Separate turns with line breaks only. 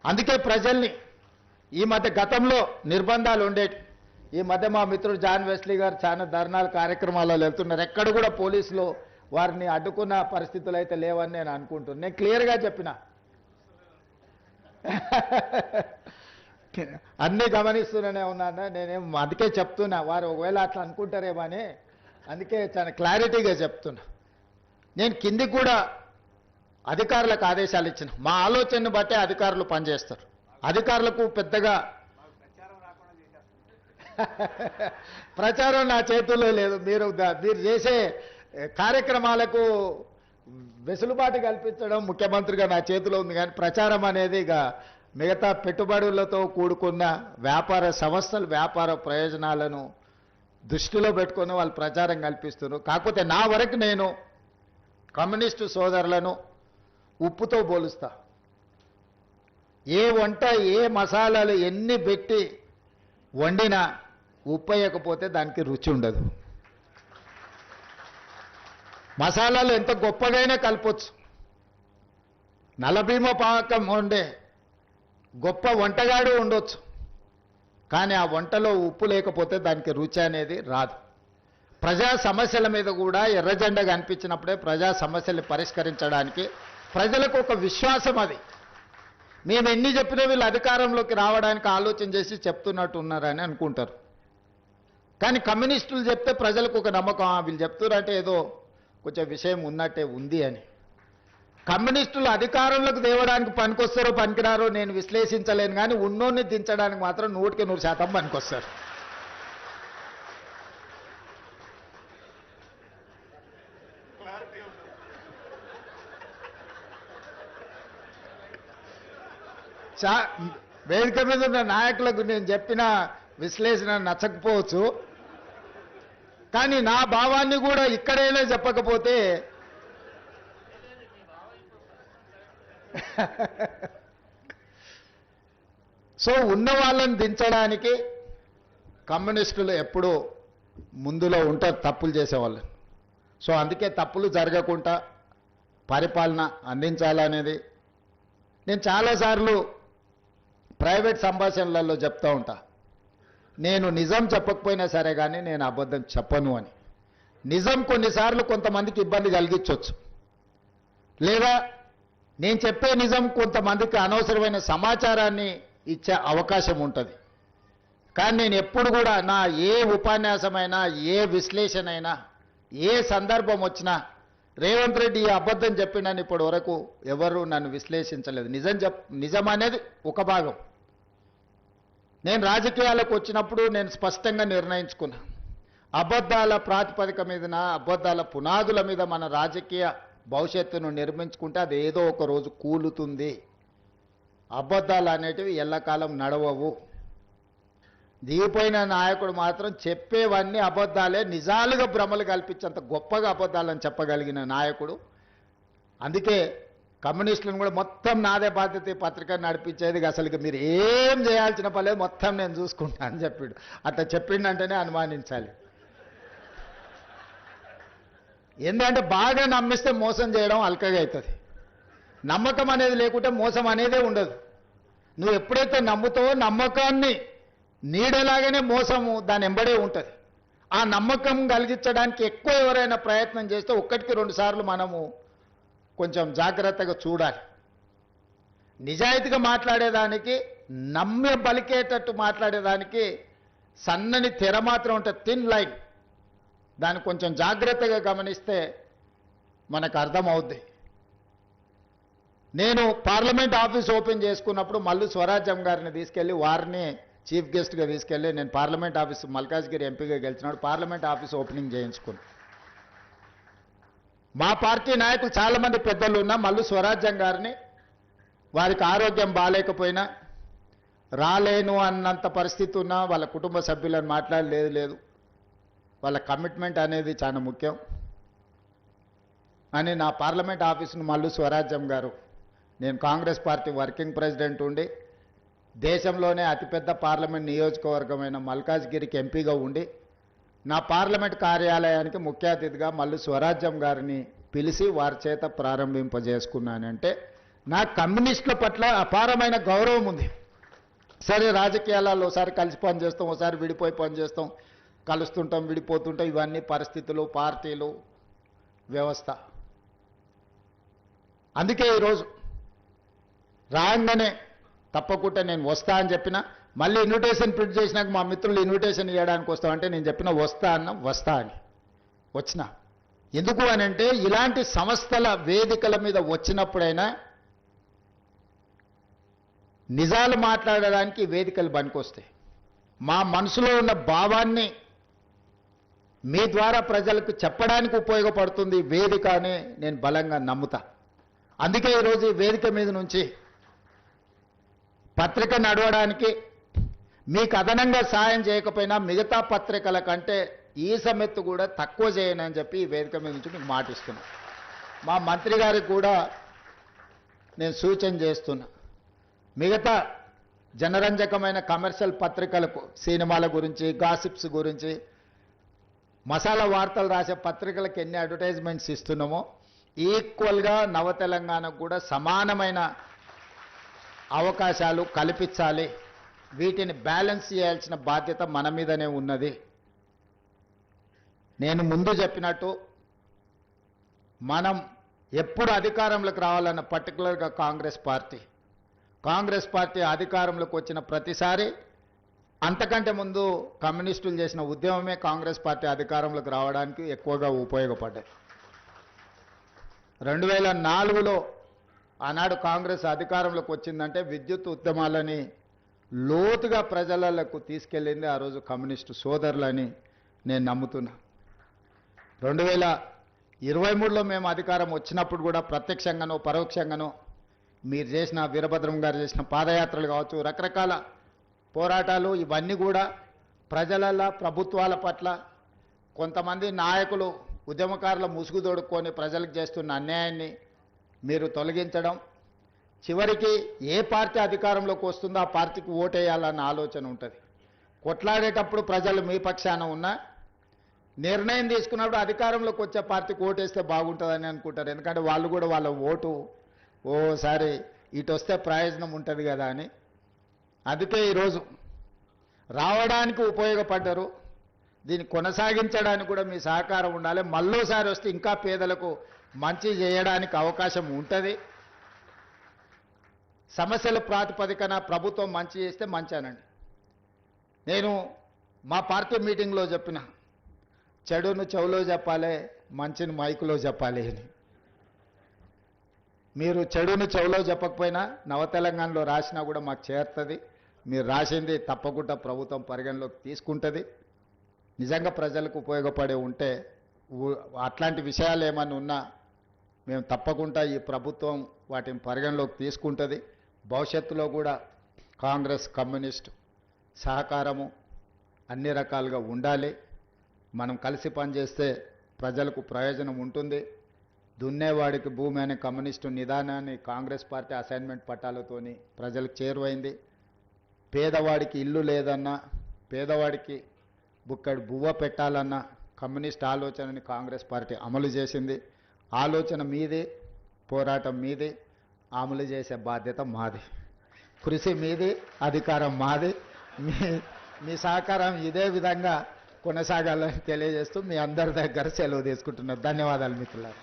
అందుకే ప్రజల్ని ఈ మధ్య గతంలో నిర్బంధాలు ఉండేవి. ఈ మధ్య మా మిత్రుడు జాన్ వెస్లీ గారు చాలా ధర్నాలు కార్యక్రమాలలో వెళ్తున్నారు. ఎక్కడ కూడా పోలీసులు వారిని అడ్డుకున్న పరిస్థితులు అయితే లేవని నేను అనుకుంటున్నాను. నేను క్లియర్గా చెప్పిన అన్నీ గమనిస్తూనే ఉన్నాను. నేనేం అందుకే చెప్తున్నా, వారు ఒకవేళ అట్లా అనుకుంటారేమో అని అందుకే చాలా క్లారిటీగా చెప్తున్నా. నేను కిందికి కూడా అధికారులకు ఆదేశాలు ఇచ్చిన. మా ఆలోచనను బట్టే అధికారులు పనిచేస్తారు. అధికారులకు పెద్దగా ప్రచారం నా చేతుల్లో లేదు. మీరు చేసే కార్యక్రమాలకు వెసులుబాటు కల్పించడం ముఖ్యమంత్రిగా నా చేతిలో ఉంది. కానీ ప్రచారం అనేది ఇక మిగతా పెట్టుబడులతో కూడుకున్న వ్యాపార సంస్థలు వ్యాపార ప్రయోజనాలను దృష్టిలో పెట్టుకొని వాళ్ళు ప్రచారం కల్పిస్తున్నారు. కాకపోతే నా వరకు నేను కమ్యూనిస్టు సోదరులను ఉప్పుతో పోలుస్తా. ఏ వంట ఏ మసాలాలు ఎన్ని పెట్టి వండినా ఉప్పు వేయకపోతే దానికి రుచి ఉండదు. మసాలాలు ఎంత గొప్పగైనా కలపొచ్చు. నలభీమ పాకం వండే గొప్ప వంటగాడు ఉండొచ్చు, కానీ ఆ వంటలో ఉప్పు లేకపోతే దానికి రుచి అనేది రాదు. ప్రజా సమస్యల మీద కూడా ఎర్రజెండా కనిపించినప్పుడే ప్రజా సమస్యల్ని పరిష్కరించడానికి ప్రజలకు ఒక విశ్వాసం. అది మేము ఎన్ని చెప్పినా వీళ్ళు అధికారంలోకి రావడానికి ఆలోచన చేసి చెప్తున్నట్టు ఉన్నారని అనుకుంటారు. కానీ కమ్యూనిస్టులు చెప్తే ప్రజలకు ఒక నమ్మకం, వీళ్ళు చెప్తున్నారంటే ఏదో కొంచెం విషయం ఉన్నట్టే ఉంది అని. కమ్యూనిస్టులు అధికారంలోకి తేవడానికి పనికొస్తారో పనికిరారో నేను విశ్లేషించలేను, కానీ ఉన్నోన్ని దించడానికి మాత్రం 100% పనికొస్తారు. వేదిక మీద ఉన్న నాయకులకు నేను చెప్పిన విశ్లేషణ నచ్చకపోవచ్చు, కానీ నా భావాన్ని కూడా ఇక్కడైనా చెప్పకపోతే సో ఉన్న వాళ్ళని దించడానికి కమ్యూనిస్టులు ఎప్పుడూ ముందులో ఉంటారు తప్పులు చేసేవాళ్ళు. సో అందుకే తప్పులు జరగకుండా పరిపాలన అందించాలనేది నేను చాలాసార్లు ప్రైవేట్ సంభాషణలలో చెప్తూ ఉంటా. నేను నిజం చెప్పకపోయినా సరే కానీ నేను అబద్ధం చెప్పను అని. నిజం కొన్నిసార్లు కొంతమందికి ఇబ్బంది కలిగించవచ్చు, లేదా నేను చెప్పే నిజం కొంతమందికి అనవసరమైన సమాచారాన్ని ఇచ్చే అవకాశం ఉంటుంది. కానీ నేను ఎప్పుడు కూడా నా ఏ ఉపన్యాసమైనా ఏ విశ్లేషణ అయినా ఏ సందర్భం వచ్చినా రేవంత్ రెడ్డి ఈ అబద్ధం చెప్పిండని ఇప్పటి వరకు ఎవరు నన్ను విశ్లేషించలేదు. నిజం అనేది ఒక భాగం. నేను రాజకీయాలకు వచ్చినప్పుడు నేను స్పష్టంగా నిర్ణయించుకున్నా, అబద్ధాల ప్రాతిపదిక మీదన అబద్ధాల పునాదుల మీద మన రాజకీయ భవిష్యత్తును నిర్మించుకుంటే అది ఏదో ఒక రోజు కూలుతుంది. అబద్ధాలు అనేటివి ఎల్లకాలం నడవవు. దిగిపోయిన నాయకుడు మాత్రం చెప్పేవన్నీ అబద్ధాలే, నిజాలుగా భ్రమలు కల్పించేంత గొప్పగా అబద్ధాలని చెప్పగలిగిన నాయకుడు. అందుకే కమ్యూనిస్టులను కూడా మొత్తం నాదే బాధ్యత పత్రిక నడిపించేది, అసలు మీరు ఏం చేయాల్సిన పర్లేదు మొత్తం నేను చూసుకుంటా అని చెప్పాడు. అట్లా చెప్పిండంటేనే అనుమానించాలి. ఎందుకంటే బాగా నమ్మిస్తే మోసం చేయడం అల్కగా అవుతుంది. నమ్మకం అనేది లేకుంటే మోసం అనేదే ఉండదు. నువ్వు ఎప్పుడైతే నమ్ముతావో నమ్మకాన్ని నీడలాగానే మోసము దాని ఎంబడే ఉంటుంది. ఆ నమ్మకం కలిగించడానికి ఎక్కువ ఎవరైనా ప్రయత్నం చేస్తే 1-2 సార్లు మనము కొంచెం జాగ్రత్తగా చూడాలి. నిజాయితీగా మాట్లాడేదానికి నమ్మే పలికేటట్టు మాట్లాడేదానికి సన్నని తెర మాత్రం ఉంటుంది, థిన్ లైన్. దాన్ని కొంచెం జాగ్రత్తగా గమనిస్తే మనకు అర్థమవుద్ది. నేను పార్లమెంట్ ఆఫీస్ ఓపెన్ చేసుకున్నప్పుడు మల్లు స్వరాజ్యం గారిని తీసుకెళ్ళి వారిని చీఫ్ గెస్ట్గా తీసుకెళ్ళి నేను పార్లమెంట్ ఆఫీస్ మల్కాజ్గిరి ఎంపీగా గెలిచినాడు పార్లమెంట్ ఆఫీస్ ఓపెనింగ్ చేయించుకున్నాను. మా పార్టీ నాయకులు చాలామంది పెద్దలు ఉన్నా మల్లు స్వరాజ్యం గారిని వారికి ఆరోగ్యం బాగాలేకపోయినా రాలేను అన్నంత పరిస్థితి ఉన్నా వాళ్ళ కుటుంబ సభ్యులను మాట్లాడలేదు. వాళ్ళ కమిట్మెంట్ అనేది చాలా ముఖ్యం అని నా పార్లమెంట్ ఆఫీసును మల్లు స్వరాజ్యం గారు, నేను కాంగ్రెస్ పార్టీ వర్కింగ్ ప్రెసిడెంట్ ఉండి దేశంలోనే అతిపెద్ద పార్లమెంట్ నియోజకవర్గమైన మల్కాజ్గిరికి ఎంపీగా ఉండి నా పార్లమెంట్ కార్యాలయానికి ముఖ్య అతిథిగా మల్లు స్వరాజ్యం గారిని పిలిచి వారి చేత ప్రారంభింపజేసుకున్నానంటే నా కమ్యూనిస్టుల పట్ల అపారమైన గౌరవం ఉంది. సరే, రాజకీయాలలో ఒకసారి కలిసి పని చేస్తాం, ఒకసారి విడిపోయి పని చేస్తాం, కలుస్తుంటాం, విడిపోతుంటాం, ఇవన్నీ పరిస్థితులు, పార్టీలు, వ్యవస్థ. అందుకే ఈరోజు రాగానే తప్పకుండా నేను వస్తా అని చెప్పిన, మళ్ళీ ఇన్విటేషన్ ప్రింట్ చేసినాక మా మిత్రులు ఇన్విటేషన్ ఇవ్వడానికి వస్తామంటే నేను చెప్పిన వస్తా అని వచ్చిన. ఎందుకు అని అంటే ఇలాంటి సంస్థల వేదికల మీద వచ్చినప్పుడైనా నిజాలు మాట్లాడడానికి వేదికలు పనికొస్తాయి. మా మనసులో ఉన్న భావాన్ని మీ ద్వారా ప్రజలకు చెప్పడానికి ఉపయోగపడుతుంది వేదిక అని నేను బలంగా నమ్ముతా. అందుకే ఈరోజు ఈ వేదిక మీద నుంచి పత్రిక నడవడానికి మీకు అదనంగా సాయం చేయకపోయినా మిగతా పత్రికల కంటే ఈ సమెత్తు కూడా తక్కువ చేయను అని చెప్పి ఈ వేదిక మీద నుంచి మీకు మాటిస్తున్నా. మా మంత్రి గారికి కూడా నేను సూచన చేస్తున్నా, మిగతా జనరంజకమైన కమర్షియల్ పత్రికలకు సినిమాల గురించి, గాసిప్స్ గురించి, మసాలా వార్తలు రాసే పత్రికలకు ఎన్ని అడ్వర్టైజ్మెంట్స్ ఇస్తున్నామో ఈక్వల్గా నవ తెలంగాణకు కూడా సమానమైన అవకాశాలు కల్పించాలి. వీటిని బ్యాలెన్స్ చేయాల్సిన బాధ్యత మన మీదనే ఉన్నది. నేను ముందు చెప్పినట్టు మనం ఎప్పుడు అధికారంలోకి రావాలన్న పర్టికులర్గా కాంగ్రెస్ పార్టీ అధికారంలోకి వచ్చిన ప్రతిసారి అంతకంటే ముందు కమ్యూనిస్టులు చేసిన ఉద్యమమే కాంగ్రెస్ పార్టీ అధికారంలోకి రావడానికి ఎక్కువగా ఉపయోగపడ్డాయి. 2004లో ఆనాడు కాంగ్రెస్ అధికారంలోకి వచ్చిందంటే విద్యుత్ ఉద్యమాలని లోతుగా ప్రజలకు తీసుకెళ్ళింది ఆ రోజు కమ్యూనిస్టు సోదరులని నేను నమ్ముతున్నా. 2023లో మేము అధికారం వచ్చినప్పుడు కూడా ప్రత్యక్షంగానో పరోక్షంగానో మీరు చేసిన, వీరభద్రం గారు చేసిన పాదయాత్రలు కావచ్చు, రకరకాల పోరాటాలు, ఇవన్నీ కూడా ప్రజల, ప్రభుత్వాల పట్ల కొంతమంది నాయకులు, ఉద్యమకారుల ముసుగు తొడుక్కొని ప్రజలకు చేస్తున్న అన్యాయాన్ని మీరు తొలగించడం, చివరికి ఏ పార్టీ అధికారంలోకి వస్తుందో ఆ పార్టీకి ఓటేయాలన్న ఆలోచన ఉంటుంది. కొట్లాడేటప్పుడు ప్రజలు మీ పక్షాన ఉన్నా నిర్ణయం తీసుకున్నప్పుడు అధికారంలోకి వచ్చే పార్టీకి ఓటేస్తే బాగుంటుందని అనుకుంటారు. ఎందుకంటే వాళ్ళు కూడా వాళ్ళ ఓటు ఓసారి ఇటు వస్తే ప్రయోజనం ఉంటుంది కదా అని. అందుకే ఈరోజు రావడానికి ఉపయోగపడ్డారు, దీన్ని కొనసాగించడానికి కూడా మీ సహకారం ఉండాలి. మళ్ళోసారి వస్తే ఇంకా పేదలకు మంచి చేయడానికి అవకాశం ఉంటుంది. సమస్యల ప్రాతిపదికన ప్రభుత్వం మంచి చేస్తే మంచానండి. నేను మా పార్టీ మీటింగ్లో చెప్పిన, చెడును చెవులో చెప్పాలి, మంచిని మైకులో చెప్పాలి అని. మీరు చెడును చెవులో చెప్పకపోయినా నవ తెలంగాణలో రాసినా కూడా మాకు చేరుతుంది. మీరు రాసింది తప్పకుండా ప్రభుత్వం పరిగణలోకి తీసుకుంటుంది. నిజంగా ప్రజలకు ఉపయోగపడే ఉంటే అట్లాంటి విషయాలు ఏమన్నా ఉన్నా మేము తప్పకుండా ఈ ప్రభుత్వం వాటిని పరిగణలోకి తీసుకుంటుంది. భవిష్యత్తులో కూడా కాంగ్రెస్, కమ్యూనిస్ట్ సహకారము అన్ని రకాలుగా ఉండాలి. మనం కలిసి పనిచేస్తే ప్రజలకు ప్రయోజనం ఉంటుంది. దున్నేవాడికి భూమి అనే కమ్యూనిస్టు నిదానాన్ని కాంగ్రెస్ పార్టీ అసైన్మెంట్ పట్టాలతోని ప్రజలకు చేరువైంది. పేదవాడికి ఇల్లు లేదన్నా, పేదవాడికి బుక్కడి బువ్వ పెట్టాలన్న కమ్యూనిస్ట్ ఆలోచనని కాంగ్రెస్ పార్టీ అమలు చేసింది. ఆలోచన మీది, పోరాటం మీది, అమలు చేసే బాధ్యత మాది. కృషి మీది, అధికారం మాది. మీ సహకారం ఇదే విధంగా కొనసాగాలని తెలియజేస్తూ మీ అందరి దగ్గర సెలవు తీసుకుంటున్నారు. ధన్యవాదాలు మిత్రులారా.